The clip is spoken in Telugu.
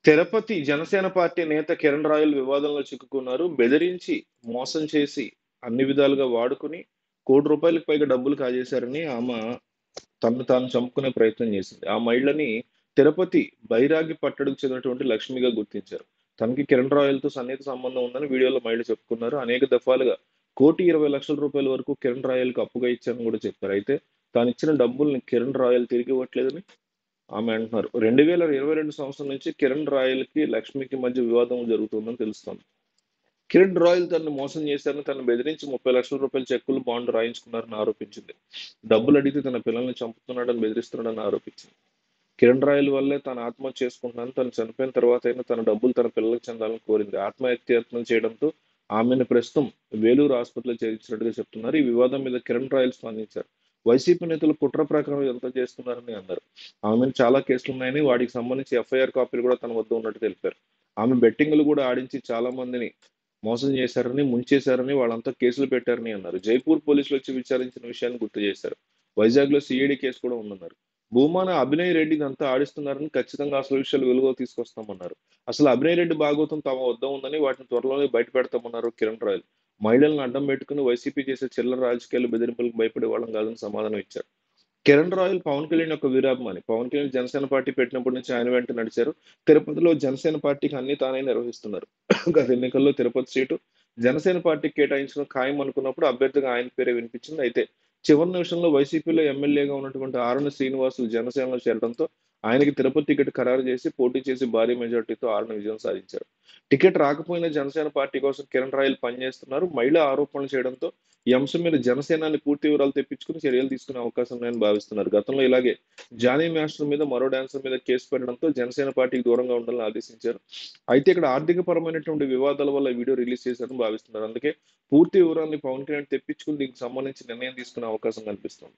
తిరుపతి జనసేన పార్టీ నేత కిరణ్ రాయల్ వివాదంలో చిక్కుకున్నారు. బెదిరించి, మోసం చేసి, అన్ని విధాలుగా వాడుకొని రూ. 1,00,00,000కి పైగా డబ్బులు కాజేశారని తనను తాను చంపుకునే ప్రయత్నం చేసింది. ఆ మహిళని తిరుపతి బైరాగి పట్టణంకు చెందినటువంటి లక్ష్మిగా గుర్తించారు. తనకి కిరణ్ రాయల్‌తో సన్నిహిత సంబంధం ఉందని వీడియోలో మహిళ చెప్పుకున్నారు. అనేక దఫాలుగా రూ. 1,20,00,000 వరకు కిరణ్ రాయల్‌కి అప్పుగా ఇచ్చానని కూడా చెప్పారు. అయితే తానిచ్చిన డబ్బుల్ని కిరణ్ రాయల్ తిరిగి ఇవ్వట్లేదని ఆమె అంటున్నారు. 2022 సంవత్సరం నుంచి కిరణ్ రాయల్‌కి, లక్ష్మికి మధ్య వివాదం జరుగుతుందని తెలుస్తోంది. కిరణ్ రాయల్ తనను మోసం చేశారని, తనను బెదిరించి రూ. 30,00,000 చెక్కులు, బాండ్ రాయించుకున్నారని ఆరోపించింది. డబ్బులడిగితే తన పిల్లల్ని చంపుతున్నాడని బెదిరిస్తున్నాడని ఆరోపించింది. కిరణ్ రాయల్ వల్లే తాను ఆత్మహత్య చేసుకుంటున్నానని, తను చనిపోయిన తర్వాతైనా తన డబ్బులు తన పిల్లలకి చెందాలని కోరింది. ఆత్మహత్యాయత్నం చేయడంతో ఆమెను ప్రస్తుతం వేలూరు ఆసుపత్రిలో చేర్పించినట్టుగా చెప్తున్నారు. ఈ వివాదం మీద కిరణ్ రాయల్ స్పందించారు. వైసీపీ నేతలు కుట్ర ప్రకారం ఇదంతా చేస్తున్నారని అన్నారు. ఆమె మీద చాలా కేసులున్నాయని, వాటికి సంబంధించి ఎఫ్ఐఆర్ కాపీలు కూడా తన వద్ద ఉన్నట్టు తెలిపారు. ఆమె బెట్టింగులు కూడా ఆడించి చాలా మందిని మోసం చేశారని, ముంచేశారని, వాళ్ళంతా కేసులు పెట్టారని అన్నారు. జైపూర్ పోలీసులు వచ్చి విచారించిన విషయాన్ని గుర్తు చేశారు. వైజాగ్‌లో సీఐడీ కేసు కూడా ఉందన్నారు. భూమాన అభినయ్ రెడ్డి ఇదంతా ఆడిస్తున్నారని, ఖచ్చితంగా అసలు విషయాలు వెలుగులోకి తీసుకొస్తామన్నారు. అసలు అభినయ్ రెడ్డి భాగోతం తమ వద్ద ఉందని, వాటిని త్వరలోనే బయటపెడతామన్నారు కిరణ్ రాయల్. మహిళలను అడ్డం పెట్టుకుని వైసీపీ చేసే చిల్లర రాజకీయాలు, బెదిరింపులకు భయపడే వాళ్ళం కాదని సమాధానం ఇచ్చారు. కిరణ్ రాయల్ పవన్ కళ్యాణ్ యొక్క వీరాభిమాని. పవన్ కళ్యాణ్ జనసేన పార్టీ పెట్టినప్పటి నుంచి ఆయన వెంట నడిచారు. తిరుపతిలో జనసేన పార్టీకి అన్ని తానే నిర్వహిస్తున్నారు. గత ఎన్నికల్లో తిరుపతి సీటు జనసేన పార్టీకి కేటాయించడం ఖాయం అనుకున్నప్పుడు అభ్యర్థిగా ఆయన పేరే వినిపించింది. అయితే చివరి నిమిషంలో వైసీపీలో ఎమ్మెల్యేగా ఉన్నటువంటి ఆరణ శ్రీనివాసులు జనసేనలో చేరడంతో ఆయనకి తిరుపతి టికెట్ ఖరారు చేసి పోటీ చేసి భారీ మెజార్టీతో ఆరణ విజయం సాధించారు. టికెట్ రాకపోయినా జనసేన పార్టీ కోసం కిరణ్ రాయల్ పనిచేస్తున్నారు. మహిళా ఆరోపణలు చేయడంతో ఈ అంశం మీద జనసేనాని పూర్తి వివరాలు తెప్పించుకుని చర్యలు తీసుకునే అవకాశం ఉందని భావిస్తున్నారు. గతంలో ఇలాగే జానీ మాస్టర్ మీద, మరో డాన్సర్ మీద కేసు పెట్టడంతో జనసేన పార్టీకి దూరంగా ఉండాలని ఆదేశించారు. అయితే ఇక్కడ ఆర్థిక పరమైనటువంటి వివాదాల వల్ల వీడియో రిలీజ్ చేశారని భావిస్తున్నారు. అందుకే పూర్తి వివరాన్ని పవన్ కళ్యాణ్ తెప్పించుకుని దీనికి సంబంధించి నిర్ణయం తీసుకునే అవకాశం కనిపిస్తుంది.